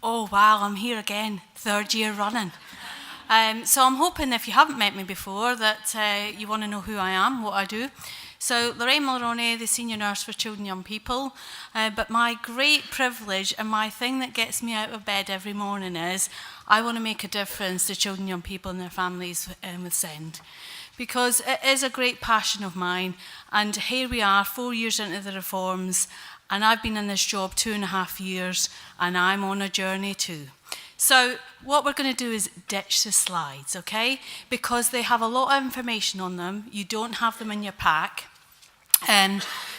Oh wow, I'm here again, 3rd year running. So I'm hoping if you haven't met me before that you want to know who I am, what I do. So Lorraine Mulroney, the Senior Nurse for Children and Young People, but my great privilege and my thing that gets me out of bed every morning is I want to make a difference to children and young people and their families with SEND. Because it is a great passion of mine, and here we are 4 years into the reforms, and I've been in this job 2.5 years, and I'm on a journey too. So what we're going to do is ditch the slides, okay? Because they have a lot of information on them. You don't have them in your pack,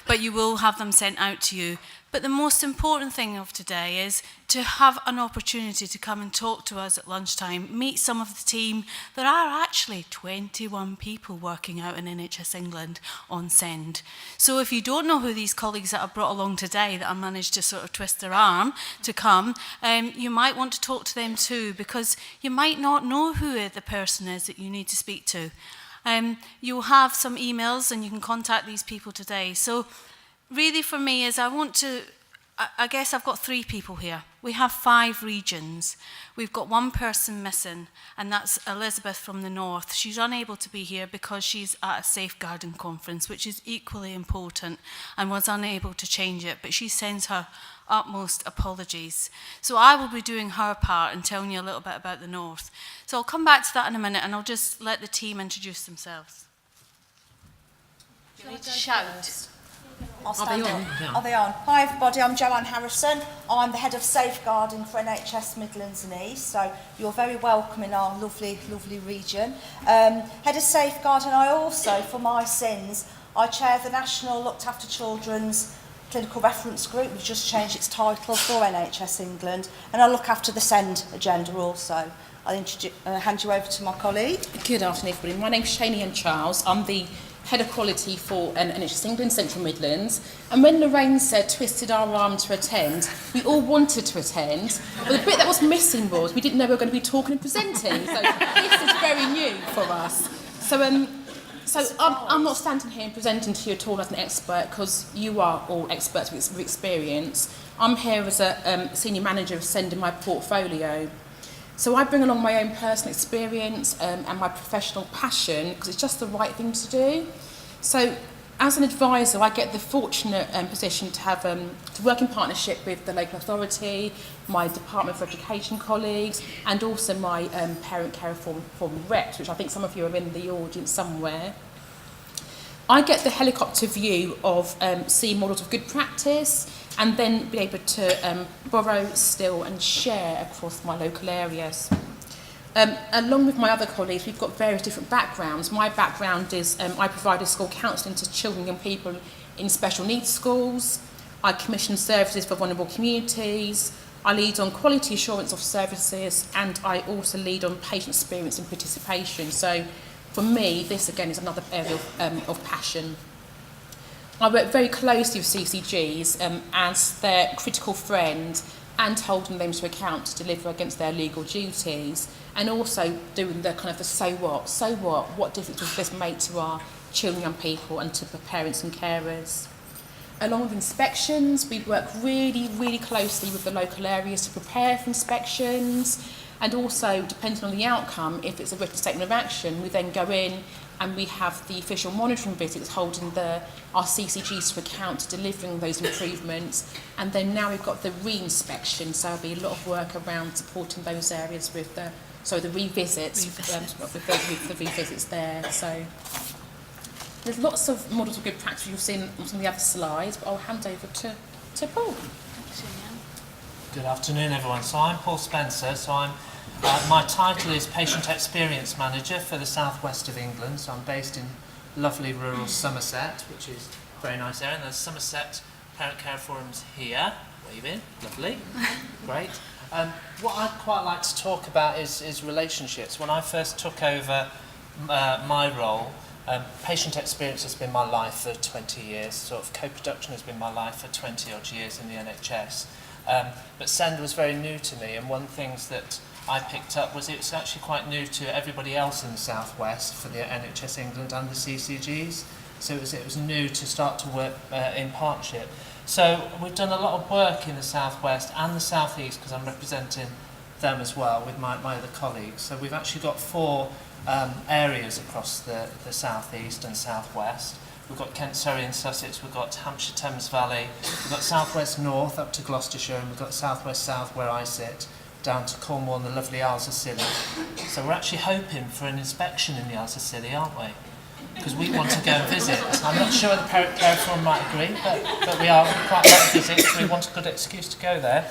but you will have them sent out to you. But the most important thing of today is to have an opportunity to come and talk to us at lunchtime, meet some of the team. There are actually 21 people working out in NHS England on SEND. So if you don't know who these colleagues that I've brought along today, that I managed to sort of twist their arm to come, you might want to talk to them too, because you might not know who the person is that you need to speak to. You'll have some emails and you can contact these people today. So really for me is I guess I've got 3 people here. We have 5 regions. We've got 1 person missing, and that's Elizabeth from the north. She's unable to be here because she's at a safeguarding conference, which is equally important, and was unable to change it, but she sends her utmost apologies. So I will be doing her part and telling you a little bit about the north. So I'll come back to that in a minute, and I'll just let the team introduce themselves. You need to shout. I'll stand up. Are they on? Hi everybody, I'm Joanne Harrison. I'm the Head of Safeguarding for NHS Midlands and East, so you're very welcome in our lovely, lovely region. Head of Safeguarding, I also, for my sins, I chair the National Looked After Children's Clinical Reference Group, which just changed its title for NHS England, and I look after the SEND agenda also. I'll hand you over to my colleague. Good afternoon everybody, my name's Shani Charles. I'm the Head of Quality for NHS England, Central Midlands. And when Lorraine said twisted our arm to attend, we all wanted to attend, but the bit that was missing was we didn't know we were going to be talking and presenting. So this is very new for us. So I'm not standing here and presenting to you at all as an expert, because you are all experts with experience. I'm here as a senior manager of SEND in my portfolio. So I bring along my own personal experience and my professional passion, because it's just the right thing to do. So as an advisor, I get the fortunate position to have to work in partnership with the local authority, my Department for Education colleagues, and also my parent care reform reps, which I think some of you are in the audience somewhere. I get the helicopter view of seeing models of good practice, and then be able to borrow, steal and share across my local areas. Along with my other colleagues, we've got various different backgrounds. My background is I provide school counselling to children and people in special needs schools. I commission services for vulnerable communities. I lead on quality assurance of services, and I also lead on patient experience and participation. So for me, this again is another area of passion. I work very closely with CCGs as their critical friend, and holding them to account to deliver against their legal duties, and also doing the kind of the so what difference does this make to our children and young people and to the parents and carers. Along with inspections, we work really, really closely with the local areas to prepare for inspections, and also, depending on the outcome, if it's a written statement of action, we then go in and we have the official monitoring visits holding our CCGs to account, delivering those improvements. And then now we've got the re-inspection, so there'll be a lot of work around supporting those areas with the revisits. With the revisits there. So there's lots of models of good practice you'll see on some of the other slides, but I'll hand over to Paul. Good afternoon everyone. So I'm Paul Spencer, my title is Patient Experience Manager for the southwest of England. So I'm based in lovely rural Somerset, which is a very nice area. And there's Somerset Parent Care Forums here. Waving, lovely, great. What I'd quite like to talk about is relationships. When I first took over my role, patient experience has been my life for 20 years. Sort of co-production has been my life for 20 odd years in the NHS. But SEND was very new to me, and one of the things that I picked up was it was actually quite new to everybody else in the southwest for the NHS England and the CCGs. So it was new to start to work in partnership. So we've done a lot of work in the southwest and the southeast, because I'm representing them as well with my other colleagues. So we've actually got 4 areas across the southeast and southwest. We've got Kent, Surrey and Sussex, we've got Hampshire, Thames Valley, we've got southwest north up to Gloucestershire, and we've got southwest south where I sit, down to Cornwall and the lovely Isles of Scilly. So we're actually hoping for an inspection in the Isles of Scilly, aren't we? Because we want to go and visit. I'm not sure the Care Forum might agree, but we are quite like to visit, so we want a good excuse to go there.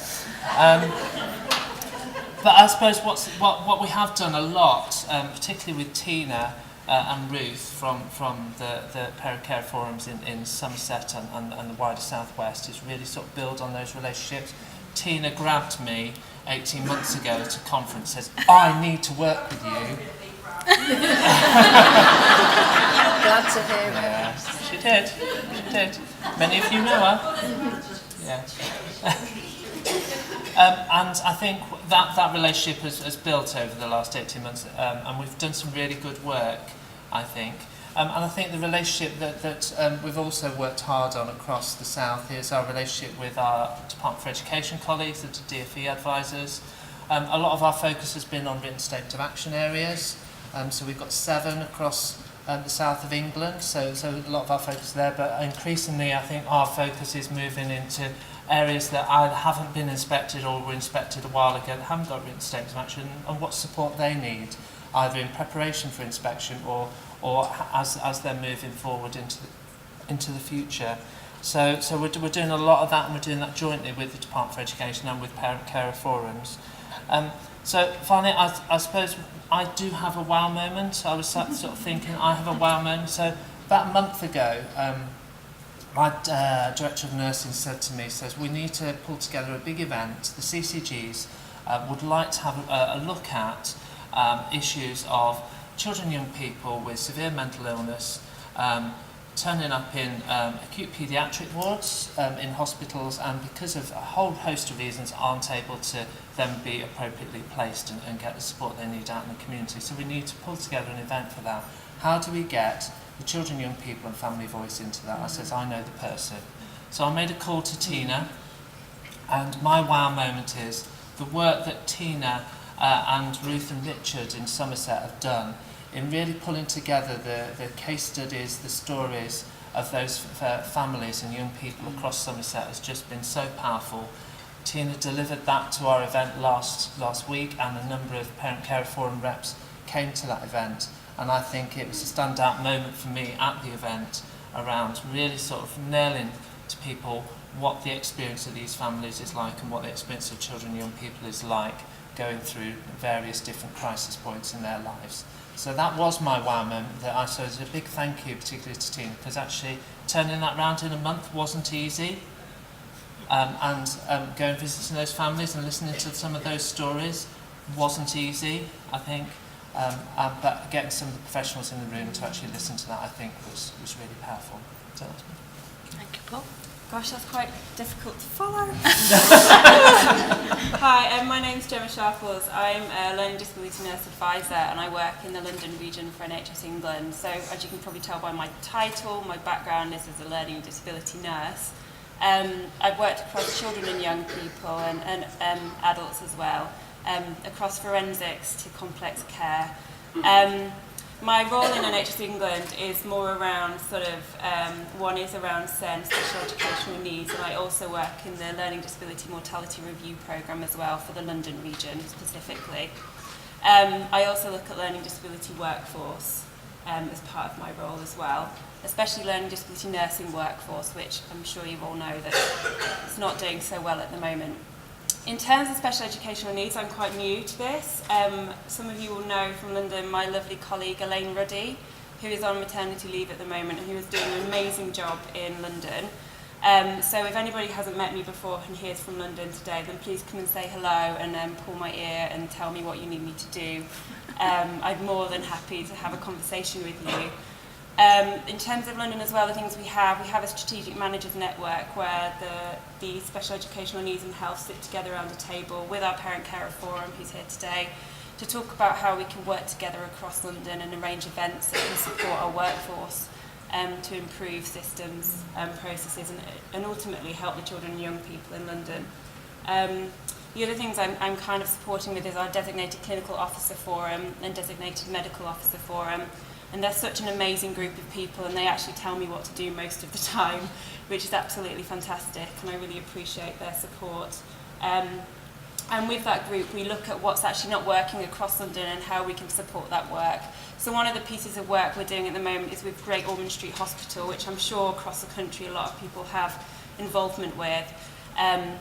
But I suppose what we have done a lot, particularly with Tina and Ruth from the Care Forums in Somerset and the wider southwest, is really sort of build on those relationships. Tina grabbed me 18 months ago at a conference, says, I need to work with you. Glad to hear it. Yeah, she did. Many of you know her. Yeah. And I think that relationship has built over the last 18 months, and we've done some really good work, I think. And I think the relationship that we've also worked hard on across the south is our relationship with our Department for Education colleagues, the DFE advisors. A lot of our focus has been on written statement of action areas. So we've got 7 across the south of England, so a lot of our focus there, but increasingly I think our focus is moving into areas that either haven't been inspected or were inspected a while ago, that haven't got written statements of action, and what support they need, either in preparation for inspection or as they're moving forward into the future. So we're doing a lot of that, and we're doing that jointly with the Department for Education and with Parent Carer Forums. So finally, I suppose I do have a wow moment. I was sort of thinking I have a wow moment. So about a month ago, my Director of Nursing said to me, says, we need to pull together a big event. The CCGs would like to have a look at issues of children and young people with severe mental illness turning up in acute paediatric wards in hospitals, and because of a whole host of reasons aren't able to then be appropriately placed and get the support they need out in the community. So we need to pull together an event for that. How do we get the children, young people and family voice into that? I says, I know the person. So I made a call to Tina, and my wow moment is the work that Tina and Ruth and Richard in Somerset have done in really pulling together the case studies, the stories of those families and young people across Somerset has just been so powerful. Tina delivered that to our event last week, and a number of Parent Carer Forum reps came to that event, and I think it was a standout moment for me at the event around really sort of nailing to people what the experience of these families is like and what the experience of children and young people is like going through various different crisis points in their lives. So that was my wow moment, that I saw as a big thank you particularly to Tina, because actually turning that round in a month wasn't easy. And going visiting those families and listening to some of those stories wasn't easy, I think. But getting some of the professionals in the room to actually listen to that, I think, was really powerful. So that's me. Thank you, Paul. Gosh, that's quite difficult to follow. Hi, my name's Gemma Sharples. I'm a learning disability nurse advisor, and I work in the London region for NHS England. So as you can probably tell by my title, my background is as a learning disability nurse. I've worked across children and young people and adults as well, across forensics to complex care. My role in NHS England is more around one is around SEN, special educational needs, and I also work in the Learning Disability Mortality Review Programme as well for the London region specifically. I also look at learning disability workforce as part of my role as well, especially learning disability nursing workforce, which I'm sure you all know that it's not doing so well at the moment. In terms of special educational needs, I'm quite new to this. Some of you will know from London my lovely colleague Elaine Ruddy, who is on maternity leave at the moment and who is doing an amazing job in London. So if anybody hasn't met me before and hears from London today, then please come and say hello and pull my ear and tell me what you need me to do. I'm more than happy to have a conversation with you. In terms of London as well, the things we have a strategic managers network where the special educational needs and health sit together around a table with our Parent Carer Forum, who's here today, to talk about how we can work together across London and arrange events that can support our workforce. to improve systems and processes and ultimately help the children and young people in London. The other things I'm kind of supporting with is our designated clinical officer forum and designated medical officer forum. And they're such an amazing group of people, and they actually tell me what to do most of the time, which is absolutely fantastic, and I really appreciate their support. And with that group, we look at what's actually not working across London and how we can support that work. So one of the pieces of work we're doing at the moment is with Great Ormond Street Hospital, which I'm sure across the country a lot of people have involvement with. And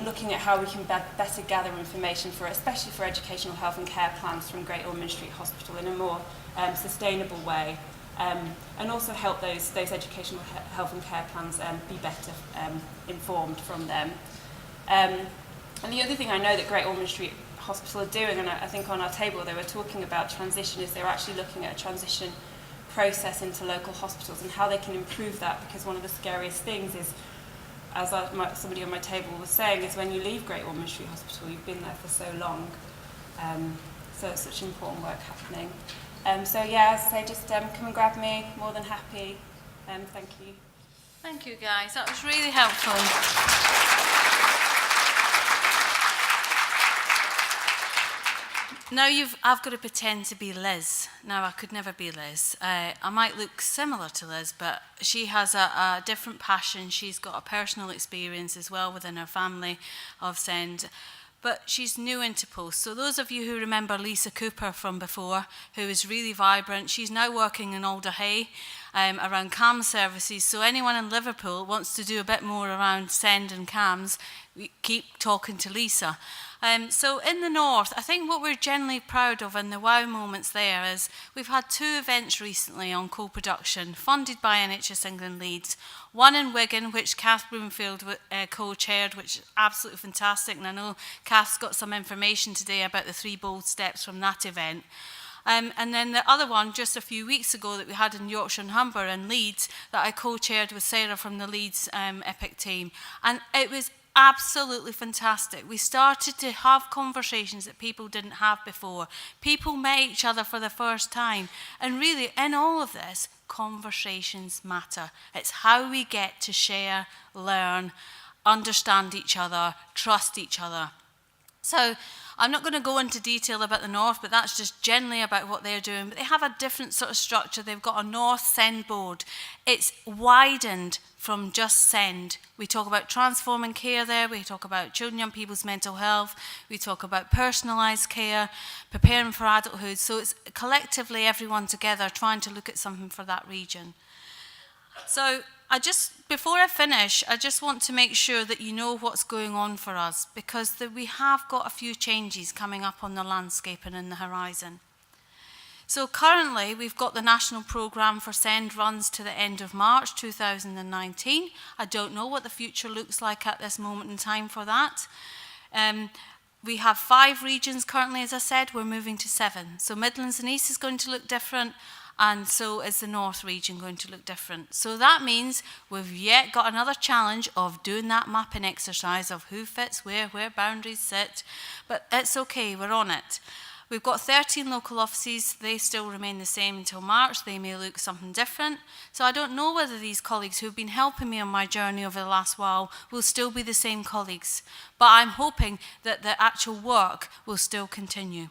looking at how we can better gather information for, especially for educational health and care plans from Great Ormond Street Hospital in a more sustainable way, and also help those educational health and care plans be better informed from them. And the other thing I know that Great Ormond Street Hospital are doing, and I think on our table they were talking about transition, is they're actually looking at a transition process into local hospitals and how they can improve that, because one of the scariest things is, as somebody on my table was saying, is when you leave Great Ormond Street Hospital, you've been there for so long. So it's such important work happening. So yeah, as I say, just come and grab me, more than happy. Thank you. Thank you, guys. That was really helpful. Now I've got to pretend to be Liz. Now, I could never be Liz. I might look similar to Liz, but she has a different passion. She's got a personal experience as well within her family of SEND. But she's new into post. So those of you who remember Lisa Cooper from before, who is really vibrant, she's now working in Alderhay around CAMS services. So anyone in Liverpool wants to do a bit more around SEND and CAMS, we keep talking to Lisa. So in the north, I think what we're generally proud of and the wow moments there is we've had 2 events recently on co-production funded by NHS England Leeds. One in Wigan, which Kath Broomfield co-chaired, which is absolutely fantastic. And I know Kath's got some information today about the 3 bold steps from that event. And then the other one, just a few weeks ago, that we had in Yorkshire and Humber and Leeds, that I co-chaired with Sarah from the Leeds EPIC team. And it was absolutely fantastic. We started to have conversations that people didn't have before. People met each other for the first time. And really, in all of this, conversations matter. It's how we get to share, learn, understand each other, trust each other. So I'm not going to go into detail about the North, but that's just generally about what they're doing. But they have a different sort of structure. They've got a North SEND board. It's widened from just SEND. We talk about transforming care there. We talk about children and young people's mental health. We talk about personalised care, preparing for adulthood. So it's collectively everyone together trying to look at something for that region. So before I finish, I just want to make sure that you know what's going on for us, because we have got a few changes coming up on the landscape and in the horizon. So currently, we've got the national programme for SEND runs to the end of March 2019. I don't know what the future looks like at this moment in time for that. We have 5 regions currently, as I said. We're moving to 7. So Midlands and East is going to look different, and so is the North region going to look different. So that means we've yet got another challenge of doing that mapping exercise of who fits where boundaries sit. But it's okay, we're on it. We've got 13 local offices. They still remain the same until March. They may look something different. So I don't know whether these colleagues who've been helping me on my journey over the last while will still be the same colleagues. But I'm hoping that the actual work will still continue.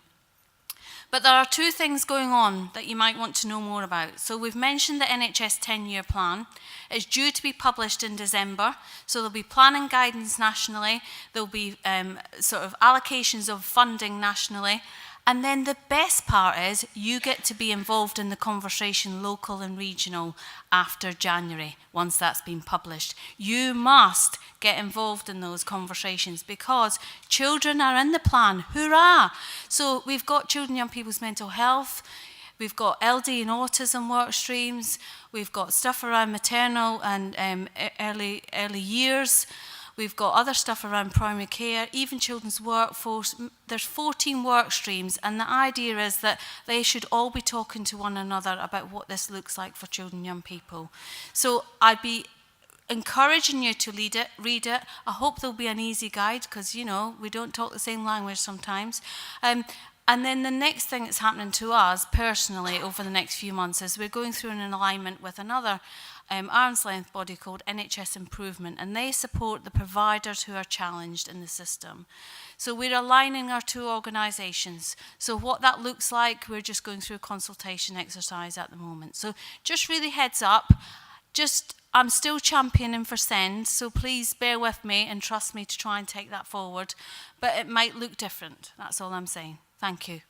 But there are 2 things going on that you might want to know more about. So we've mentioned the NHS 10-year plan. It's due to be published in December. So there'll be planning guidance nationally. There'll be sort of allocations of funding nationally. And then the best part is you get to be involved in the conversation, local and regional, after January, once that's been published. You must get involved in those conversations because children are in the plan. Hurrah! So we've got children and young people's mental health. We've got LD and autism work streams. We've got stuff around maternal and early years. We've got other stuff around primary care, even children's workforce. There's 14 work streams, and the idea is that they should all be talking to one another about what this looks like for children and young people. So I'd be encouraging you to read it. I hope there'll be an easy guide, because, you know, we don't talk the same language sometimes. And And then the next thing that's happening to us personally over the next few months is we're going through an alignment with another arm's length body called NHS Improvement, and they support the providers who are challenged in the system. So we're aligning our two organisations. So what that looks like, we're just going through a consultation exercise at the moment. So just really heads up, I'm still championing for SEND, so please bear with me and trust me to try and take that forward. But it might look different, that's all I'm saying. Thank you.